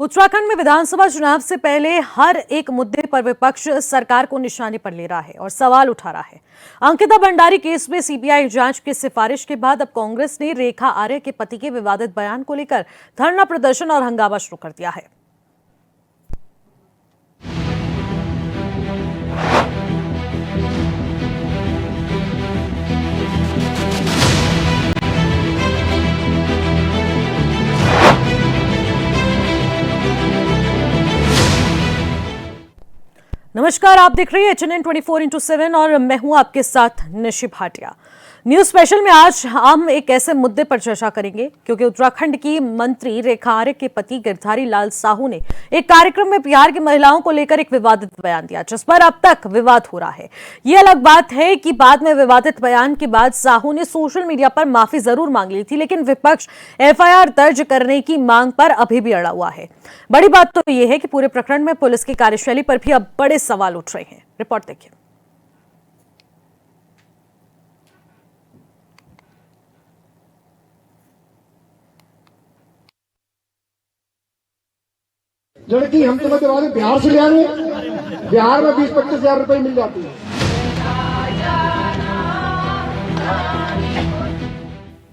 उत्तराखंड में विधानसभा चुनाव से पहले हर एक मुद्दे पर विपक्ष सरकार को निशाने पर ले रहा है और सवाल उठा रहा है। अंकिता भंडारी केस में सीबीआई जांच की सिफारिश के बाद अब कांग्रेस ने रेखा आर्य के पति के विवादित बयान को लेकर धरना प्रदर्शन और हंगामा शुरू कर दिया है। नमस्कार, आप देख रहे हैं HNN 24x7 और मैं हूं आपके साथ निशि भाटिया। न्यूज स्पेशल में आज हम एक ऐसे मुद्दे पर चर्चा करेंगे क्योंकि उत्तराखंड की मंत्री रेखा आर्य के पति गिरधारी लाल साहू ने एक कार्यक्रम में बिहार की महिलाओं को लेकर एक विवादित बयान दिया, जिस पर अब तक विवाद हो रहा है। ये अलग बात है कि बाद में विवादित बयान के बाद साहू ने सोशल मीडिया पर माफी जरूर मांग ली थी, लेकिन विपक्ष FIR दर्ज करने की मांग पर अभी भी अड़ा हुआ है। बड़ी बात तो यह है कि पूरे प्रकरण में पुलिस की कार्यशैली पर भी अब बड़े सवाल उठ रहे हैं। रिपोर्ट देखिए। लड़की हम तुम्हें दिवा दें, बिहार से ले आएंगे, बिहार में 20-25 हजार रुपए मिल जाती है।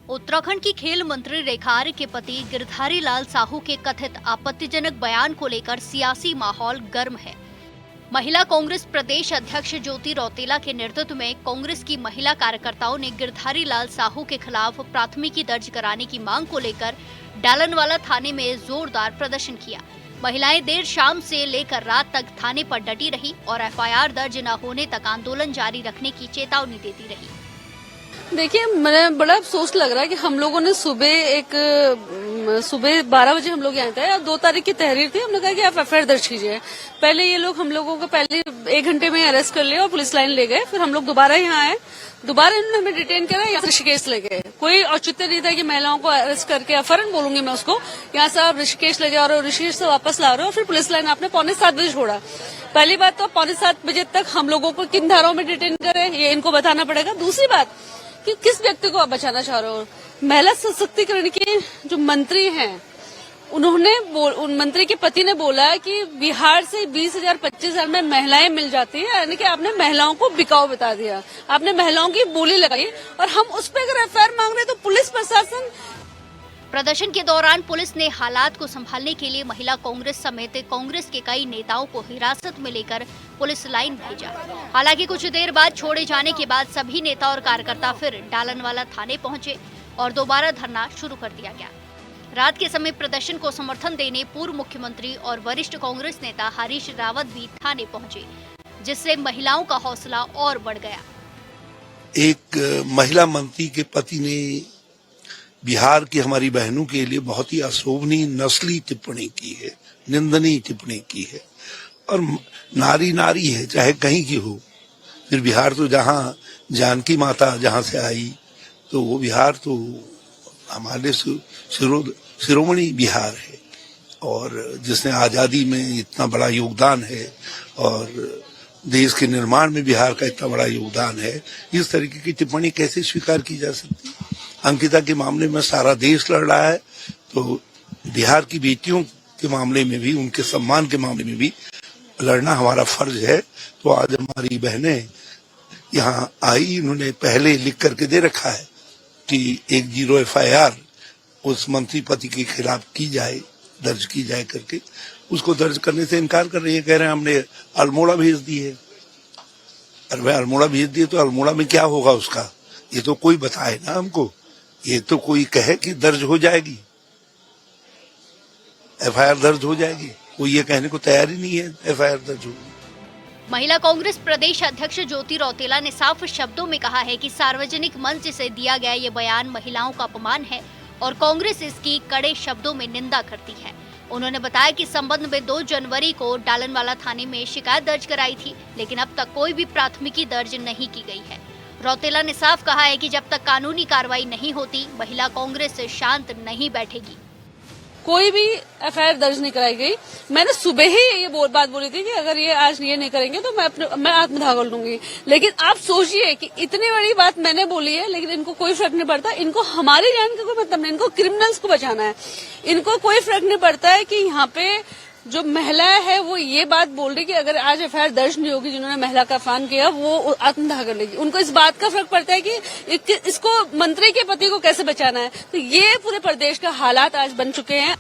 उत्तराखंड की खेल मंत्री रेखा आर्य के पति गिरधारी लाल साहू के कथित आपत्तिजनक बयान को लेकर सियासी माहौल गर्म है। महिला कांग्रेस प्रदेश अध्यक्ष ज्योति रौतेला के नेतृत्व में कांग्रेस की महिला कार्यकर्ताओं ने गिरधारी लाल साहू के खिलाफ प्राथमिकी दर्ज कराने की मांग को लेकर डालनवाला थाने में जोरदार प्रदर्शन किया। महिलाएं देर शाम से लेकर रात तक थाने पर डटी रही और FIR दर्ज न होने तक आंदोलन जारी रखने की चेतावनी देती रही। देखिए, मुझे बड़ा अफसोस लग रहा है कि हम लोगों ने सुबह 12 बजे हम लोग यहाँ थे और 2 तारीख की तहरीर थी। हमने कहा कि आप FIR दर्ज कीजिए। पहले ये लोग हम लोगों को पहले 1 घंटे में अरेस्ट कर लिया और पुलिस लाइन ले गए। फिर हम लोग दोबारा यहाँ आए, दोबारा इन्होंने हमें डिटेन करा, यहाँ से ऋषिकेश ले गए। कोई औचित्य नहीं था कि महिलाओं को अरेस्ट करके अपहरण बोलूंगी मैं उसको, यहाँ से आप ऋषिकेश ले जा रहे हो, ऋषिकेश से वापस ला रहे हो और फिर पुलिस लाइन आपने 6:45 बजे छोड़ा। पहली बात तो 6:45 बजे तक हम लोगों को किन धाराओं में डिटेन करे ये इनको बताना पड़ेगा। दूसरी बात कि किस व्यक्ति को आप बचाना चाह रहे हो। महिला सशक्तिकरण के जो मंत्री हैं उन मंत्री के पति ने बोला कि बिहार से 20,000-25,000 में महिलाएं मिल जाती है, यानी कि आपने महिलाओं को बिकाऊ बता दिया, आपने महिलाओं की बोली लगाई और हम उस पर अगर FIR मांग रहे तो पुलिस प्रशासन। प्रदर्शन के दौरान पुलिस ने हालात को संभालने के लिए महिला कांग्रेस समेत कांग्रेस के कई नेताओं को हिरासत में लेकर पुलिस लाइन भेजा। हालांकि कुछ देर बाद छोड़े जाने के बाद सभी नेता और कार्यकर्ता फिर डालनवाला थाने पहुंचे और दोबारा धरना शुरू कर दिया गया। रात के समय प्रदर्शन को समर्थन देने पूर्व मुख्यमंत्री और वरिष्ठ कांग्रेस नेता हरीश रावत भी थाने पहुंचे, जिससे महिलाओं का हौसला और बढ़ गया। एक महिला मंत्री के पति ने बिहार की हमारी बहनों के लिए बहुत ही अशोभनीय नस्ली टिप्पणी की है, निंदनीय टिप्पणी की है। और नारी नारी है, चाहे कहीं की हो। फिर बिहार तो जहाँ जानकी माता जहाँ से आई, तो वो बिहार तो हमारे शिरोमणि बिहार है और जिसने आजादी में इतना बड़ा योगदान है और देश के निर्माण में बिहार का इतना बड़ा योगदान है। इस तरीके की टिप्पणी कैसे स्वीकार की जा सकती? अंकिता के मामले में सारा देश लड़ रहा है, तो बिहार की बेटियों के मामले में भी, उनके सम्मान के मामले में भी लड़ना हमारा फर्ज है। तो आज हमारी बहनें यहाँ आई, उन्होंने पहले लिख करके दे रखा है कि 10 FIR उस मंत्री पति के खिलाफ की जाए, दर्ज की जाए करके। उसको दर्ज करने से इनकार कर रही है, कह रहे हैं हमने अल्मोड़ा भेज दी है। अरे भाई, अल्मोड़ा भेज दिए तो अल्मोड़ा में क्या होगा उसका? ये तो कोई बताए ना हमको, ये तो कोई कहे कि दर्ज हो जाएगी, FIR दर्ज हो जाएगी। कोई ये कहने को तैयार ही नहीं है FIR दर्ज होगी। महिला कांग्रेस प्रदेश अध्यक्ष ज्योति रौतेला ने साफ शब्दों में कहा है कि सार्वजनिक मंच से दिया गया ये बयान महिलाओं का अपमान है और कांग्रेस इसकी कड़े शब्दों में निंदा करती है। उन्होंने बताया कि संबंध में 2 जनवरी को डालनवाला थाने में शिकायत दर्ज कराई थी, लेकिन अब तक कोई भी प्राथमिकी दर्ज नहीं की गई है। रौतेला ने साफ कहा है कि जब तक कानूनी कार्रवाई नहीं होती, महिला कांग्रेस शांत नहीं बैठेगी। कोई भी एफआईआर दर्ज नहीं कराई गई। मैंने सुबह ही ये बात बोली थी कि अगर ये आज ये नहीं करेंगे तो मैं आत्मदाह कर लूंगी। लेकिन आप सोचिए कि इतनी बड़ी बात मैंने बोली है, लेकिन इनको कोई फर्क नहीं पड़ता। इनको हमारी जान का कोई मतलब नहीं, इनको क्रिमिनल्स को बचाना है। इनको कोई फर्क नहीं पड़ता है कि यहाँ पे जो महिला है वो ये बात बोल रही कि अगर आज एफआईआर दर्ज नहीं होगी, जिन्होंने महिला का अपमान किया वो आत्मदाह कर लेगी। उनको इस बात का फर्क पड़ता है कि इसको मंत्री के पति को कैसे बचाना है। तो ये पूरे प्रदेश का हालात आज बन चुके हैं।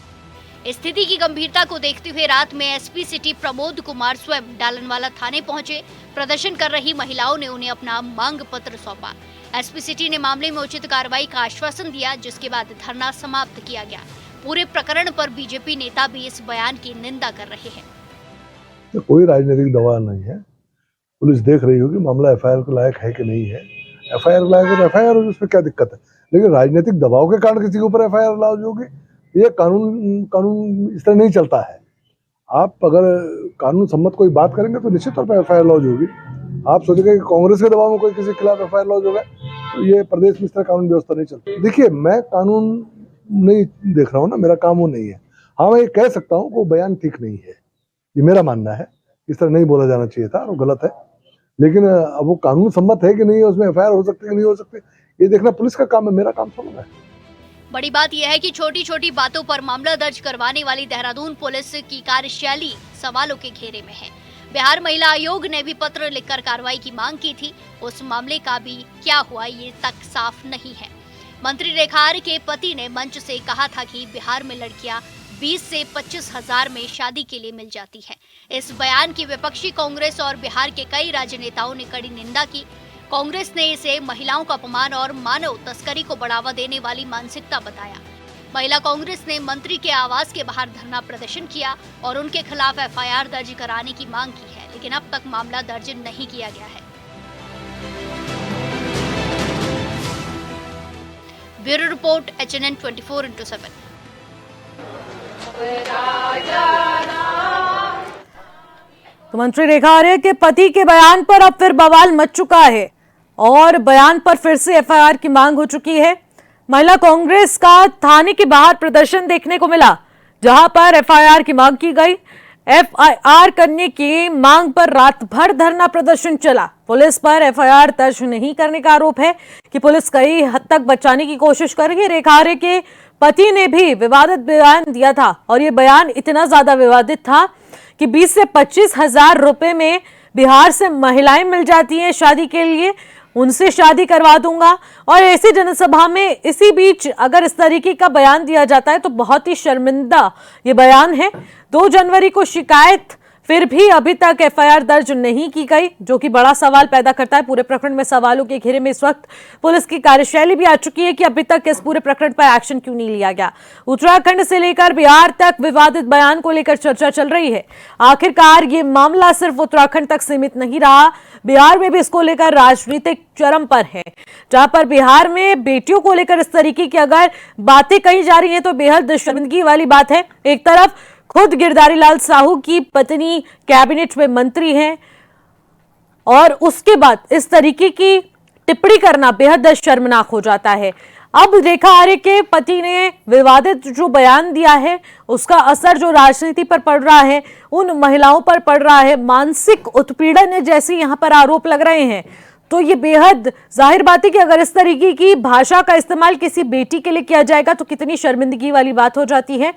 स्थिति की गंभीरता को देखते हुए रात में एसपी सिटी प्रमोद कुमार स्वयं डालनवाला थाने पहुंचे। प्रदर्शन कर रही महिलाओं ने उन्हें अपना मांग पत्र सौंपा। एसपी सिटी ने मामले में उचित कार्रवाई का आश्वासन दिया, जिसके बाद धरना समाप्त किया गया। पूरे प्रकरण पर बीजेपी नेता भी इस बयान की निंदा कर रहे हैं। तो कोई राजनीतिक दबाव नहीं है। पुलिस देख रही होगी मामला एफआईआर के लायक है कि नहीं है। एफआईआर लायक है तो एफआईआर होगी, उसमें क्या दिक्कत है। लेकिन राजनीतिक दबाव के कारण किसी के ऊपर एफआईआर लॉन्च होगी, ये कानून इस तरह नहीं चलता है। आप अगर कानून सम्मत कोई बात करेंगे तो निश्चित तौर पर एफआईआर लॉन्च होगी। आप सोचेंगे कि कांग्रेस के दबाव में कोई किसी के खिलाफ एफआईआर लॉन्च होगा, तो ये प्रदेश में इस तरह कानून व्यवस्था नहीं चलती। देखिए, मैं कानून नहीं देख रहा हूँ ना, मेरा काम वो नहीं है। हाँ, मैं ये कह सकता हूँ कि वो बयान ठीक नहीं है, ये मेरा मानना है। इस तरह नहीं बोला जाना चाहिए था, वो गलत है। लेकिन अब वो कानून सम्मत है कि नहीं है, उसमें एफआईआर हो सकती है कि नहीं हो सकती, ये देखना पुलिस का काम है, मेरा काम थोड़ा है। बड़ी बात यह है कि छोटी छोटी बातों पर मामला दर्ज करवाने वाली देहरादून पुलिस की कार्यशैली सवालों के घेरे में है। बिहार महिला आयोग ने भी पत्र लिखकर कार्रवाई की मांग की थी। उस मामले का भी क्या हुआ ये तक साफ नहीं है। मंत्री रेखा आर्य के पति ने मंच से कहा था कि बिहार में लड़कियां 20 से 25 हजार में शादी के लिए मिल जाती है। इस बयान की विपक्षी कांग्रेस और बिहार के कई राजनेताओं ने कड़ी निंदा की। कांग्रेस ने इसे महिलाओं का अपमान और मानव तस्करी को बढ़ावा देने वाली मानसिकता बताया। महिला कांग्रेस ने मंत्री के आवास के बाहर धरना प्रदर्शन किया और उनके खिलाफ एफआईआर दर्ज कराने की मांग की है, लेकिन अब तक मामला दर्ज नहीं किया गया है। Bureau report HNN 24/7। तो मंत्री रेखा आर्य के पति के बयान पर अब फिर बवाल मच चुका है और बयान पर फिर से एफआईआर की मांग हो चुकी है। महिला कांग्रेस का थाने के बाहर प्रदर्शन देखने को मिला, जहां पर एफआईआर की मांग की गई। एफआईआर करने की मांग पर रात भर धरना प्रदर्शन चला। पुलिस पर एफआईआर दर्ज नहीं करने का आरोप है कि पुलिस कई हद तक बचाने की कोशिश कर रही है। रेखा आर्य के पति ने भी विवादित बयान दिया था और ये बयान इतना ज्यादा विवादित था कि 20 से 25 हजार रुपए में बिहार से महिलाएं मिल जाती हैं शादी के लिए, उनसे शादी करवा दूंगा। और ऐसी जनसभा में इसी बीच अगर इस तरीके का बयान दिया जाता है तो बहुत ही शर्मिंदा ये बयान है। 2 जनवरी को शिकायत, फिर भी अभी तक एफआईआर दर्ज नहीं की गई, जो कि बड़ा सवाल पैदा करता है। पूरे प्रकरण में सवालों के घेरे में इस वक्त पुलिस की कार्यशैली भी आ चुकी है कि अभी तक इस पूरे प्रकरण पर एक्शन क्यों नहीं लिया गया। उत्तराखंड से लेकर बिहार तक विवादित बयान को लेकर चर्चा चल रही है। आखिरकार ये मामला सिर्फ उत्तराखंड तक सीमित नहीं रहा, बिहार में भी इसको लेकर राजनीतिक चरम पर है, जहां पर बिहार में बेटियों को लेकर इस तरीके की अगर बातें कही जा रही हैं तो बेहद शर्मिंदगी वाली बात है। एक तरफ खुद गिरधारी लाल साहू की पत्नी कैबिनेट में मंत्री हैं और उसके बाद इस तरीके की टिप्पणी करना बेहद शर्मनाक हो जाता है। अब रेखा आर्य के पति ने विवादित जो बयान दिया है उसका असर जो राजनीति पर पड़ रहा है, उन महिलाओं पर पड़ रहा है, मानसिक उत्पीड़न जैसे यहाँ पर आरोप लग रहे हैं। तो ये बेहद जाहिर बात है कि अगर इस तरीके की भाषा का इस्तेमाल किसी बेटी के लिए किया जाएगा तो कितनी शर्मिंदगी वाली बात हो जाती है।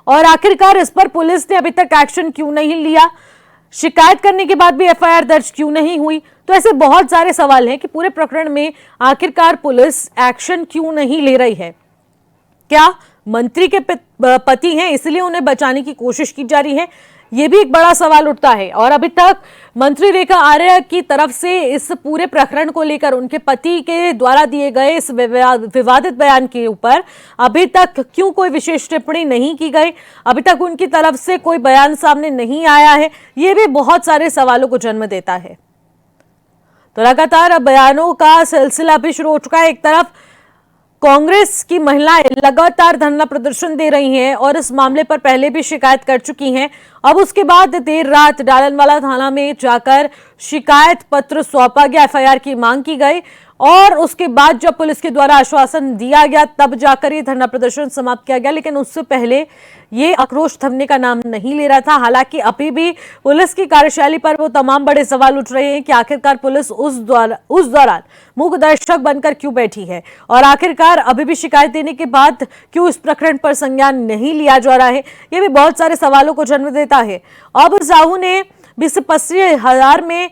और आखिरकार इस पर पुलिस ने अभी तक एक्शन क्यों नहीं लिया, शिकायत करने के बाद भी एफआईआर दर्ज क्यों नहीं हुई। तो ऐसे बहुत सारे सवाल हैं कि पूरे प्रकरण में आखिरकार पुलिस एक्शन क्यों नहीं ले रही है। क्या मंत्री के पति हैं इसलिए उन्हें बचाने की कोशिश की जा रही है, ये भी एक बड़ा सवाल उठता है। और अभी तक मंत्री रेखा आर्य की तरफ से इस पूरे प्रकरण को लेकर उनके पति के द्वारा दिए गए इस विवादित बयान के ऊपर अभी तक क्यों कोई विशेष टिप्पणी नहीं की गई, अभी तक उनकी तरफ से कोई बयान सामने नहीं आया है, ये भी बहुत सारे सवालों को जन्म देता है। तो लगातार अब बयानों का सिलसिला भी शुरू हो चुका है। एक तरफ कांग्रेस की महिलाएं लगातार धरना प्रदर्शन दे रही हैं और इस मामले पर पहले भी शिकायत कर चुकी हैं। अब उसके बाद देर रात डालनवाला थाना में जाकर शिकायत पत्र सौंपा गया, एफआईआर की मांग की गई और उसके बाद जब पुलिस के द्वारा आश्वासन दिया गया तब जाकर ये धरना प्रदर्शन समाप्त किया गया। लेकिन उससे पहले ये आक्रोश थमने का नाम नहीं ले रहा था। हालांकि अभी भी पुलिस की कार्यशैली पर वो तमाम बड़े सवाल उठ रहे हैं कि आखिरकार पुलिस उस दौरान मूक दर्शक बनकर क्यों बैठी है और आखिरकार अभी भी शिकायत देने के बाद क्यों इस प्रकरण पर संज्ञान नहीं लिया जा रहा है। ये भी बहुत सारे सवालों को जन्म देता है। अब साहू ने 20 से 25 हजार में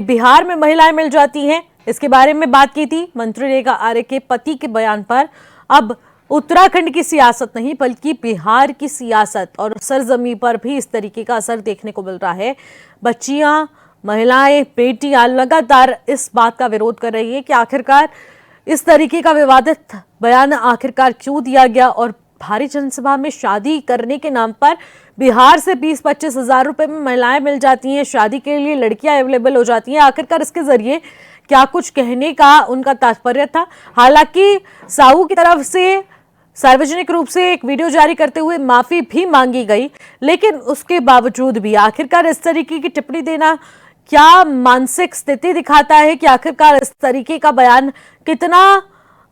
बिहार में महिलाएं मिल जाती हैं, इसके बारे में बात की थी मंत्री रेखा आर्य के पति के बयान पर। अब उत्तराखंड की सियासत नहीं बल्कि बिहार की सियासत और सरजमी पर भी इस तरीके का असर देखने को मिल रहा है। बच्चियां, महिलाएं, बेटियां लगातार इस बात का विरोध कर रही है कि आखिरकार इस तरीके का विवादित बयान आखिरकार क्यों दिया गया और भारी जनसभा में शादी करने के नाम पर बिहार से 20-25 हजार रुपए में महिलाएं मिल जाती हैं, शादी के लिए लड़कियां अवेलेबल हो जाती हैं। आखिरकार इसके जरिए क्या कुछ कहने का उनका तात्पर्य था। हालांकि साहू की तरफ से सार्वजनिक रूप से एक वीडियो जारी करते हुए माफी भी मांगी गई, लेकिन उसके बावजूद भी आखिरकार इस तरीके की टिप्पणी देना क्या मानसिक स्थिति दिखाता है कि आखिरकार इस तरीके का बयान कितना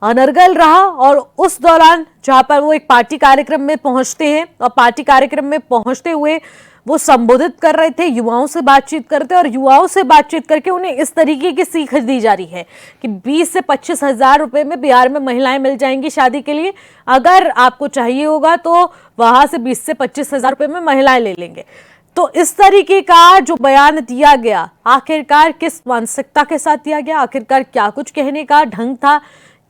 अनर्गल रहा। और उस दौरान जहां पर वो एक पार्टी कार्यक्रम में पहुंचते हैं और पार्टी कार्यक्रम में पहुंचते हुए वो संबोधित कर रहे थे, युवाओं से बातचीत करते और युवाओं से बातचीत करके उन्हें इस तरीके की सीख दी जा रही है कि 20 से 25 हजार रुपए में बिहार में महिलाएं मिल जाएंगी शादी के लिए, अगर आपको चाहिए होगा तो वहां से 20 से 25 हजार रुपए में महिलाएं ले लेंगे। तो इस तरीके का जो बयान दिया गया आखिरकार किस मानसिकता के साथ दिया गया, आखिरकार क्या कुछ कहने का ढंग था,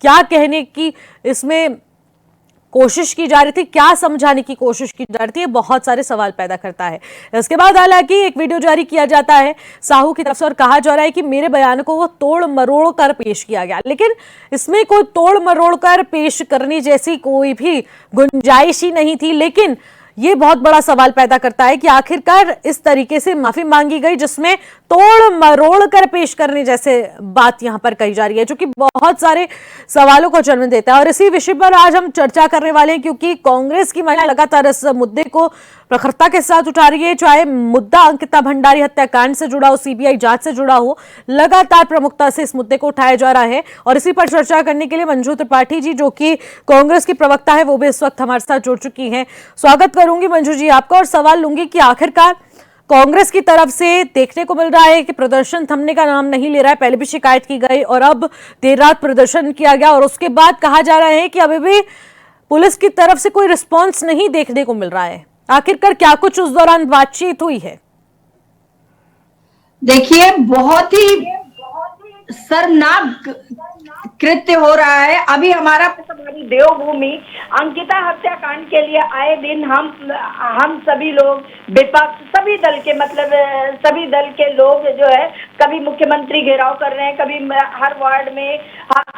क्या कहने की इसमें कोशिश की जा रही थी, क्या समझाने की कोशिश की जा रही थी, ये बहुत सारे सवाल पैदा करता है। इसके बाद हालांकि एक वीडियो जारी किया जाता है साहू की तरफ से और कहा जा रहा है कि मेरे बयान को वो तोड़ मरोड़ कर पेश किया गया, लेकिन इसमें कोई तोड़ मरोड़ कर पेश करने जैसी कोई भी गुंजाइश ही नहीं थी। लेकिन ये बहुत बड़ा सवाल पैदा करता है कि आखिरकार इस तरीके से माफी मांगी गई जिसमें तोड़ मरोड़ कर पेश करने जैसे बात यहां पर कही जा रही है, जो कि बहुत सारे सवालों को जन्म देता है। और इसी विषय पर आज हम चर्चा करने वाले हैं क्योंकि कांग्रेस की महिला लगातार इस मुद्दे को प्रखरता के साथ उठा रही है, चाहे मुद्दा अंकिता भंडारी हत्याकांड से जुड़ा हो, सीबीआई जांच से जुड़ा हो, लगातार प्रमुखता से इस मुद्दे को उठाया जा रहा है। और इसी पर चर्चा करने के लिए मंजू त्रिपाठी जी, जो कि कांग्रेस की प्रवक्ता है, वो भी इस वक्त हमारे साथ जुड़ चुकी हैं। स्वागत करूंगी मंजू जी आपका और सवाल लूंगी कि आखिरकार कांग्रेस की तरफ से देखने को मिल रहा है कि प्रदर्शन थमने का नाम नहीं ले रहा है। पहले भी शिकायत की गई और अब देर रात प्रदर्शन किया गया और उसके बाद कहा जा रहा है कि अभी भी पुलिस की तरफ से कोई रिस्पॉन्स नहीं देखने को मिल रहा है। आखिरकार क्या कुछ उस दौरान बातचीत हुई है? देखिए, बहुत ही शर्मनाक कृत्य हो रहा है। अभी हमारी देवभूमि अंकिता हत्याकांड के लिए आए दिन हम सभी लोग विपक्ष सभी दल के सभी दल के लोग जो है कभी मुख्यमंत्री घेराव कर रहे हैं, कभी हर वार्ड में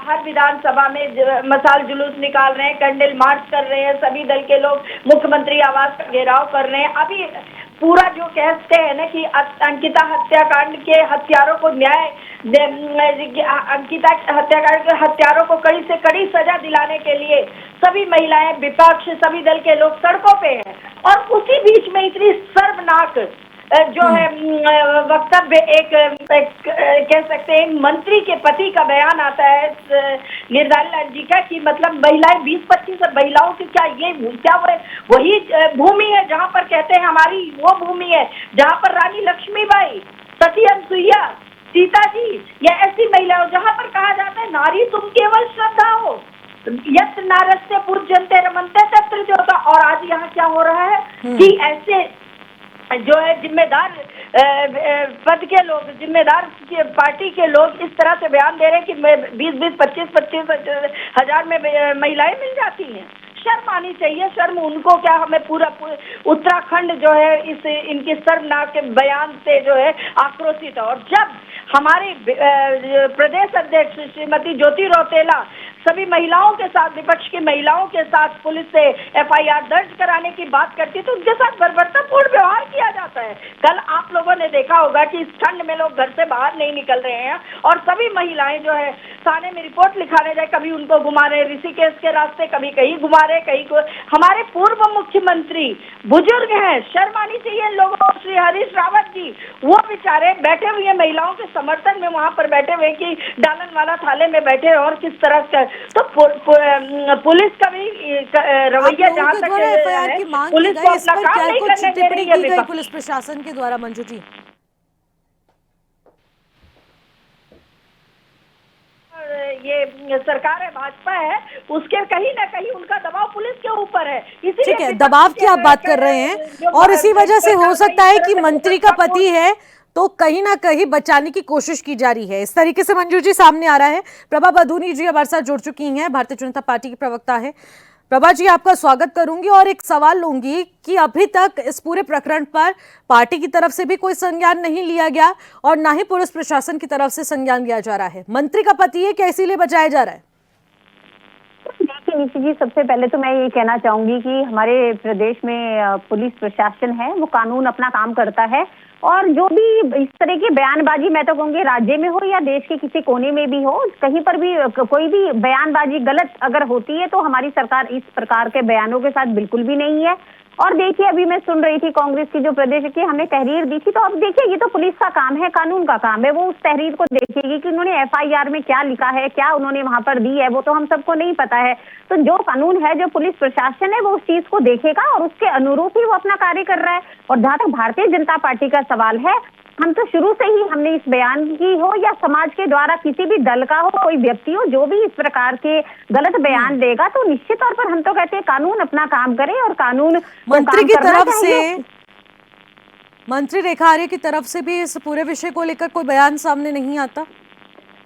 हर विधानसभा में मसाल जुलूस निकाल रहे हैं, कैंडल मार्च कर रहे हैं, सभी दल के लोग मुख्यमंत्री आवास का घेराव कर रहे हैं। अभी पूरा जो कहते हैं ना कि अंकिता हत्याकांड के हत्यारों को अंकिता हत्याकांड के हत्यारों को कड़ी से कड़ी सजा दिलाने के लिए सभी महिलाएं, विपक्ष, सभी दल के लोग सड़कों पे हैं। और उसी बीच में इतनी शर्मनाक जो है वक्तव्य एक कह सकते हैं मंत्री के पति का बयान आता है गिरधारी लाल जी का कि मतलब महिलाएं 20-25 महिलाओं की क्या वही भूमि है जहां पर कहते हैं हमारी वो भूमि है जहां पर रानी लक्ष्मीबाई, सती अनसुईया, सीता जी या ऐसी महिलाओं जहां पर कहा जाता है नारी तुम केवल श्रद्धा हो, यत् नारस्य पूज्यन्ते रमन्ते तत्र ज्योता। और आज यहाँ क्या हो रहा है कि ऐसे जो है जिम्मेदार पद के लोग, जिम्मेदार पार्टी के लोग इस तरह से बयान दे रहे हैं कि 20-20, 25-25 हजार में महिलाएं मिल जाती हैं। शर्म आनी चाहिए। शर्म उनको क्या, हमें पूरा उत्तराखंड जो है इनके शर्मनाक बयान से जो है आक्रोशित है। और जब हमारे प्रदेश अध्यक्ष श्रीमती ज्योति रौतेला सभी महिलाओं के साथ, विपक्ष की महिलाओं के साथ पुलिस से FIR दर्ज कराने की बात करती तो उनके साथ बर्बरतापूर्ण व्यवहार किया जाता जाता है। कल आप लोगों ने देखा होगा कि इस ठंड में लोग घर से बाहर नहीं निकल रहे हैं और सभी महिलाएं जो है थाने में रिपोर्ट लिखाने जाए, कभी उनको घुमा रहे ऋषिकेश के रास्ते, कभी कहीं घुमा रहे, कहीं को। हमारे पूर्व मुख्यमंत्री बुजुर्ग हैं, शर्म आनी चाहिए लोगों को। श्री हरीश रावत जी वो बेचारे बैठे हुए महिलाओं के समर्थन में वहां पर बैठे हुए कि डालनवाला थाने में बैठे और किस तरह से। तो पुलिस का भी रवैया जहाँ तक एफआईआर की मांग की गई, इस पर क्या कुछ टिप्पणी की गई पुलिस प्रशासन के द्वारा? मंजू जी, ये सरकार है, भाजपा है, उसके कहीं ना कहीं उनका दबाव पुलिस के ऊपर है। ठीक है, दबाव की आप बात कर रहे हैं और इसी वजह से हो सकता है कि मंत्री का पति है तो कहीं ना कहीं बचाने की कोशिश की जा रही है, इस तरीके से मंजू जी सामने आ रहा है। प्रभा बदूनी जी हमारे साथ जुड़ चुकी हैं, भारतीय जनता पार्टी की प्रवक्ता है। प्रभा जी, आपका स्वागत करूंगी और एक सवाल लूंगी कि अभी तक इस पूरे प्रकरण पर पार्टी की तरफ से भी कोई संज्ञान नहीं लिया गया और ना ही पुलिस प्रशासन की तरफ से संज्ञान लिया जा रहा है। मंत्री का पति है, क्या इसीलिए बचाया जा रहा है? देखिए निशि जी, सबसे पहले तो मैं ये कहना चाहूंगी कि हमारे प्रदेश में पुलिस प्रशासन है वो कानून अपना काम करता है और जो भी इस तरह की बयानबाजी, मैं तो कहूँगी राज्य में हो या देश के किसी कोने में भी हो, कहीं पर भी कोई भी बयानबाजी गलत अगर होती है तो हमारी सरकार इस प्रकार के बयानों के साथ बिल्कुल भी नहीं है। और देखिए अभी मैं सुन रही थी कांग्रेस की जो प्रदेश की हमने तहरीर दी थी, तो अब देखिए ये तो पुलिस का काम है, कानून का काम है, वो उस तहरीर को देखेगी कि उन्होंने एफआईआर में क्या लिखा है, क्या उन्होंने वहां पर दी है, वो तो हम सबको नहीं पता है। तो जो कानून है, जो पुलिस प्रशासन है, वो उस चीज को देखेगा और उसके अनुरूप ही वो अपना कार्य कर रहा है। और जहां तक भारतीय जनता पार्टी का सवाल है, हम तो शुरू से ही हमने इस बयान की हो या समाज के द्वारा किसी भी दल का हो, कोई व्यक्ति हो, जो भी इस प्रकार के गलत बयान देगा तो निश्चित तौर पर हम तो कहते हैं कानून अपना काम करे और कानून मंत्री की तरफ से, मंत्री रेखा आर्य की तरफ से भी इस पूरे विषय को लेकर कोई बयान सामने नहीं आता?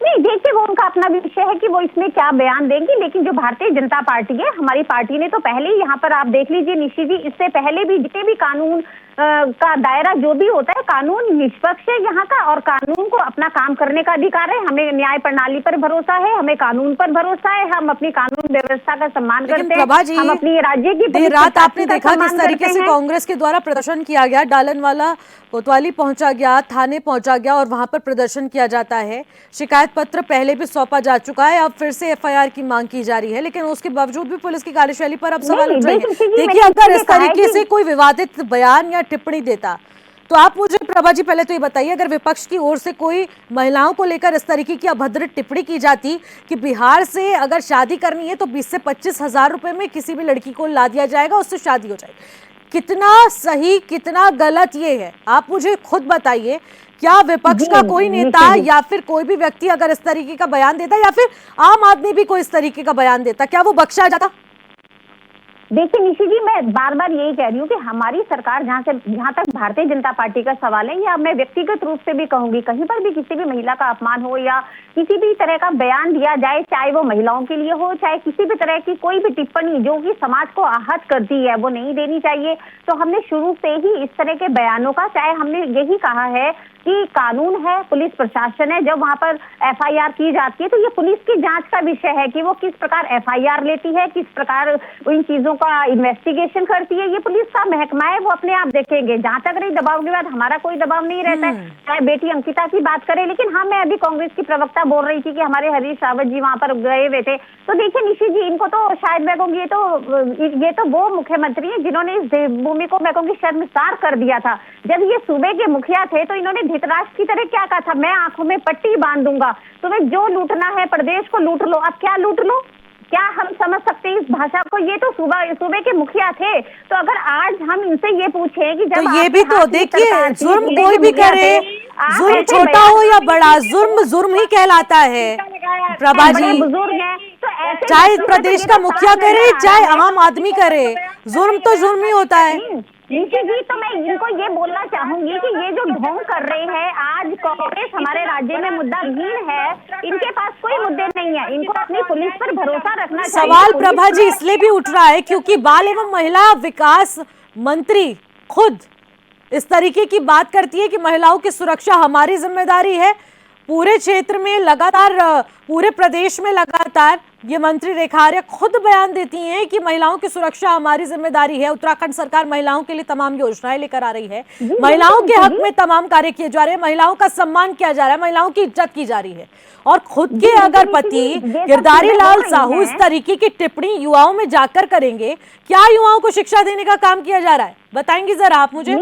नहीं, देखिए वो उनका अपना विषय है कि वो इसमें क्या बयान देंगे, लेकिन जो भारतीय जनता पार्टी है, हमारी पार्टी ने तो पहले ही यहाँ पर आप देख लीजिए निशि जी, इससे पहले भी जितने भी कानून का दायरा जो भी होता है, कानून निष्पक्ष है यहाँ का और कानून को अपना काम करने का अधिकार है। हमें न्याय प्रणाली पर भरोसा है, हमें कानून पर भरोसा है, हम अपनी कानून व्यवस्था का सम्मान करते हैं, हम अपनी राज्य की। देर रात आपने देखा किस तरीके से कांग्रेस के द्वारा प्रदर्शन किया गया, डालनवाला कोतवाली पहुंचा गया, थाने पहुंचा गया और वहां पर प्रदर्शन किया जाता है। शिकायत पत्र पहले भी सौंपा जा चुका है, अब फिर से एफआईआर की मांग की जा रही है, लेकिन उसके बावजूद भी पुलिस की कार्यशैली पर अब सवाल उठ रहे हैं। देखिए अगर इस तरीके से कोई विवादित बयान या टिप्पणी देता तो आप मुझे प्रभा जी पहले तो ये बताइए, अगर विपक्ष की ओर से कोई महिलाओं को लेकर इस तरीके की अभद्र टिप्पणी की जाती कि बिहार से अगर शादी करनी है तो 20 से 25 हजार रुपए में किसी भी लड़की को ला दिया जाएगा, उससे शादी हो जाएगी, कितना सही कितना गलत ये है? आप मुझे खुद बताइए, क्या विपक्ष का कोई नेता या फिर कोई भी व्यक्ति अगर इस तरीके का बयान देता या फिर आम आदमी भी कोई इस तरीके का बयान देता, क्या वो बख्शा जाता? देखिए निशि जी, मैं बार बार यही कह रही हूँ कि हमारी सरकार, जहाँ तक भारतीय जनता पार्टी का सवाल है, या मैं व्यक्तिगत रूप से भी कहूंगी, कहीं पर भी किसी भी महिला का अपमान हो या किसी भी तरह का बयान दिया जाए, चाहे वो महिलाओं के लिए हो, चाहे किसी भी तरह की कोई भी टिप्पणी जो कि समाज को आहत करती है, वो नहीं देनी चाहिए। तो हमने शुरू से ही इस तरह के बयानों का, चाहे हमने यही कहा है कि कानून है, पुलिस प्रशासन है, जब वहां पर एफआईआर की जाती है तो ये पुलिस की जांच का विषय है कि वो किस प्रकार एफआईआर लेती है, किस प्रकार इन चीजों का इन्वेस्टिगेशन करती है। ये पुलिस का महकमा है, वो अपने आप देखेंगे। जहां तक रही दबाव की बात, हमारा कोई दबाव नहीं रहता है, चाहे बेटी अंकिता की बात करें। लेकिन हाँ, मैं अभी कांग्रेस की प्रवक्ता बोल रही थी कि हमारे हरीश रावत जी वहां पर गए हुए थे, तो देखिए निशि जी, इनको तो शायद मैं कहूँगी ये तो वो मुख्यमंत्री है जिन्होंने इस देवभूमि को मैं कहूँगी शर्मसार कर दिया था। जब ये सूबे के मुखिया थे तो इन्होंने धृतराष्ट्र की तरह क्या कहा था, मैं आंखों में पट्टी बांध दूंगा, तुम्हें जो लूटना है प्रदेश को लूट लो। अब क्या लूट लो? क्या हम समझ सकते हैं इस भाषा को? ये तो सूबे के मुखिया थे। तो अगर आज हम इनसे ये पूछे कि जब तो ये भी तो देखिए, जुर्म कोई भी करे, जुर्म छोटा हो या बड़ा, जुर्म ही कहलाता है प्रभा जी। बुजुर्ग है तो ऐसे, चाहे प्रदेश का मुखिया करे चाहे आम आदमी करे, जुर्म तो जुर्म ही होता है। निशि जी, तो मैं इनको ये बोलना चाहूंगी कि ये जो ढोंग कर रहे हैं, आज कांग्रेस हमारे राज्य में मुद्दाहीन है, इनके पास कोई मुद्दे नहीं है, इनको अपनी पुलिस पर भरोसा रखना चाहिए। सवाल प्रभा जी इसलिए भी उठ रहा है क्योंकि बाल एवं महिला विकास मंत्री खुद इस तरीके की बात करती है कि महिलाओं की सुरक्षा हमारी जिम्मेदारी है, पूरे क्षेत्र में लगातार, पूरे प्रदेश में लगातार ये मंत्री रेखा आर्य खुद बयान देती हैं कि महिलाओं की सुरक्षा हमारी जिम्मेदारी है। उत्तराखंड सरकार महिलाओं के लिए तमाम योजनाएं लेकर आ रही है, महिलाओं के हक में तमाम कार्य किए जा रहे हैं, महिलाओं का सम्मान किया जा रहा है, महिलाओं की इज्जत की जा रही है। और खुद के अगर पति गिरधारी लाल साहू इस तरीके की टिप्पणी युवाओं में जाकर करेंगे, क्या युवाओं को शिक्षा देने का काम किया जा रहा है? बताएंगी जरा आप मुझे,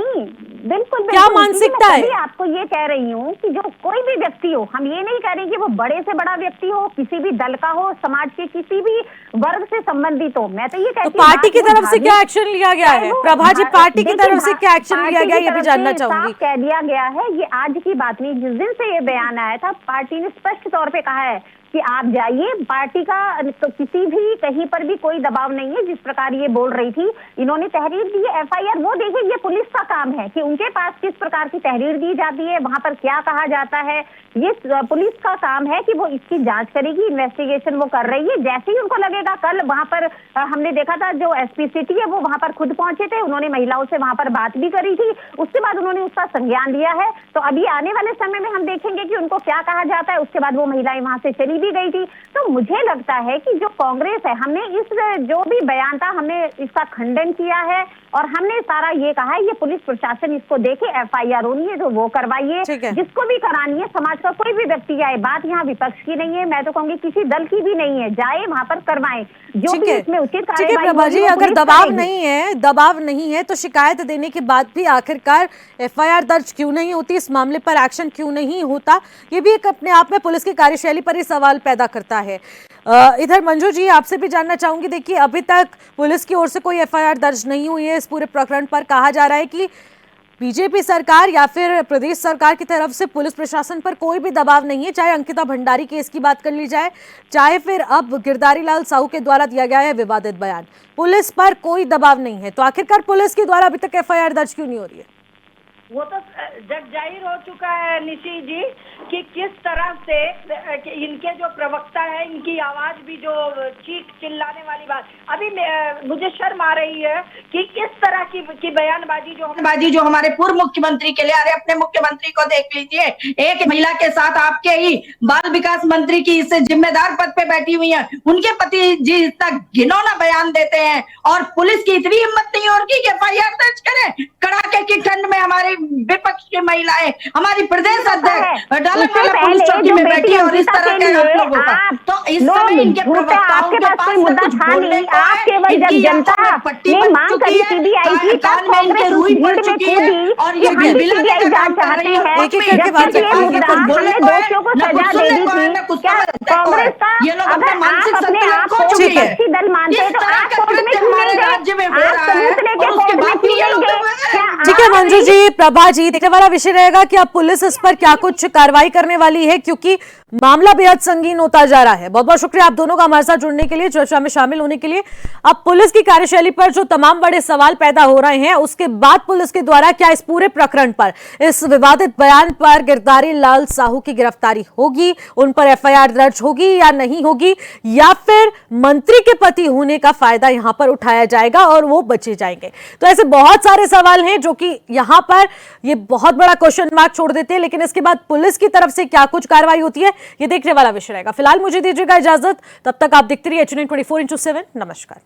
बिल्कुल क्या मानसिकता है? आपको ये कह रही हूँ कि जो कोई भी व्यक्ति हो, हम ये नहीं कह रहे कि वो बड़े से बड़ा व्यक्ति हो, किसी भी दल का हो, समाज के किसी भी वर्ग से संबंधित हो, मैं तो ये कहती हूँ। तो पार्टी की तरफ से क्या एक्शन लिया गया है? प्रभा जी, पार्टी की तरफ से क्या एक्शन लिया गया, ये भी जानना चाहूंगी। कह दिया गया है, ये आज की बात नहीं, जिस दिन से ये बयान आया था पार्टी ने स्पष्ट तौर पे कहा है कि आप जाइए, पार्टी का तो किसी भी कहीं पर भी कोई दबाव नहीं है। जिस प्रकार ये बोल रही थी, इन्होंने तहरीर दी है, एफआईआर, वो देखिए, ये पुलिस का काम है कि उनके पास किस प्रकार की तहरीर दी जाती है, वहां पर क्या कहा जाता है, ये पुलिस का काम है कि वो इसकी जांच करेगी, इन्वेस्टिगेशन वो कर रही है। जैसे ही उनको लगेगा, कल वहां पर हमने देखा था जो एसपी सिटी है वो वहां पर खुद पहुंचे थे, उन्होंने महिलाओं से वहां पर बात भी करी थी, उसके बाद उन्होंने उसका संज्ञान लिया है। तो अभी आने वाले समय में हम देखेंगे कि उनको क्या कहा जाता है। उसके बाद वो महिलाएं वहां से चली भी गई थी। तो मुझे लगता है कि जो कांग्रेस है, हमने इस जो भी बयान था हमने इसका खंडन किया है और हमने सारा ये कहा है, ये पुलिस प्रशासन इसको देखे, एफआईआर होनी है तो वो करवाइए, जिसको भी करानी है, समाज का कोई भी व्यक्ति आए, बात यहाँ विपक्ष की नहीं है, मैं तो कहूंगी किसी दल की भी नहीं है, जाए वहां पर करवाएं जो भी इसमें उचित कार्रवाई। प्रभा जी, अगर दबाव नहीं है तो शिकायत देने के बाद भी आखिरकार एफआईआर दर्ज क्यों नहीं होती, इस मामले पर एक्शन क्यों नहीं होता? ये भी एक अपने आप में पुलिस की कार्यशैली पर ही सवाल पैदा करता है। इधर मंजू जी, आपसे भी जानना चाहूंगी, देखिए अभी तक पुलिस की ओर से कोई एफआईआर दर्ज नहीं हुई है इस पूरे प्रकरण पर। कहा जा रहा है कि बीजेपी सरकार या फिर प्रदेश सरकार की तरफ से पुलिस प्रशासन पर कोई भी दबाव नहीं है, चाहे अंकिता भंडारी केस की बात कर ली जाए, चाहे फिर अब गिरधारी लाल साहू के द्वारा दिया गया है विवादित बयान, पुलिस पर कोई दबाव नहीं है। तो आखिरकार पुलिस के द्वारा अभी तक एफआईआर दर्ज क्यों नहीं हो रही है? वो तो जग जाहिर हो चुका है निशी जी कि किस तरह से इनके जो प्रवक्ता है, इनकी आवाज भी जो चीख चिल्लाने वाली बात, अभी मुझे शर्म आ रही है कि किस तरह की बयानबाजी जो हमारे पूर्व मुख्यमंत्री के लिए, अरे अपने मुख्यमंत्री को देख लीजिए, एक महिला के साथ आपके ही बाल विकास मंत्री की इससे जिम्मेदार पद पे बैठी हुई है, उनके पति जी इतना घिनौना बयान देते हैं और पुलिस की इतनी हिम्मत नहीं हो रही कि एफआईआर दर्ज करें। कड़ाके की ठंड में हमारे विपक्ष की महिलाएं, हमारी प्रदेश अध्यक्ष पुलिस चौकी में बैठी और इस तरह के आप लोगों का, तो इस समय इनके प्रवक्ताओं के पास मुद्दा था नहीं, आप केवल जब जनता ने मांग करी सीबीआई की, तब कांग्रेस रुई पड़ चुकी है और ये सीबीआई जांच चाहते हैं। हमने दोषियों को सजा दे दी थी, क्या कांग्रेस का अगर आप अपने आप को विपक्षी दल मानते हैं तो आप कोर्ट में क्यों नहीं गए? आप सबूत लेके कोर्ट में क्यों नहीं गए? ठीक है मंजू जी, प्रभा जी, देखने वाला विषय रहेगा कि अब पुलिस इस पर क्या कुछ कार्रवाई करने वाली है, क्योंकि मामला बेहद संगीन होता जा रहा है। बहुत बहुत शुक्रिया आप दोनों का हमारे साथ जुड़ने के लिए, चर्चा में शामिल होने के लिए। अब पुलिस की कार्यशैली पर जो तमाम बड़े सवाल पैदा हो रहे हैं, उसके बाद पुलिस के द्वारा क्या इस पूरे प्रकरण पर, इस विवादित बयान पर गिरधारी लाल साहू की गिरफ्तारी होगी, उन पर एफआईआर दर्ज होगी या नहीं होगी, या फिर मंत्री के पति होने का फायदा यहां पर उठाया जाएगा और वो बचे जाएंगे? तो ऐसे बहुत सारे सवाल हैं जो कि यहां पर ये बहुत बड़ा क्वेश्चन मार्क छोड़ देते हैं। लेकिन इसके बाद पुलिस की तरफ से क्या कुछ कार्रवाई होती है, ये देखने वाला विषय रहेगा। फिलहाल मुझे दीजिएगा इजाजत, तब तक आप देखते रहिए HN24/7। नमस्कार।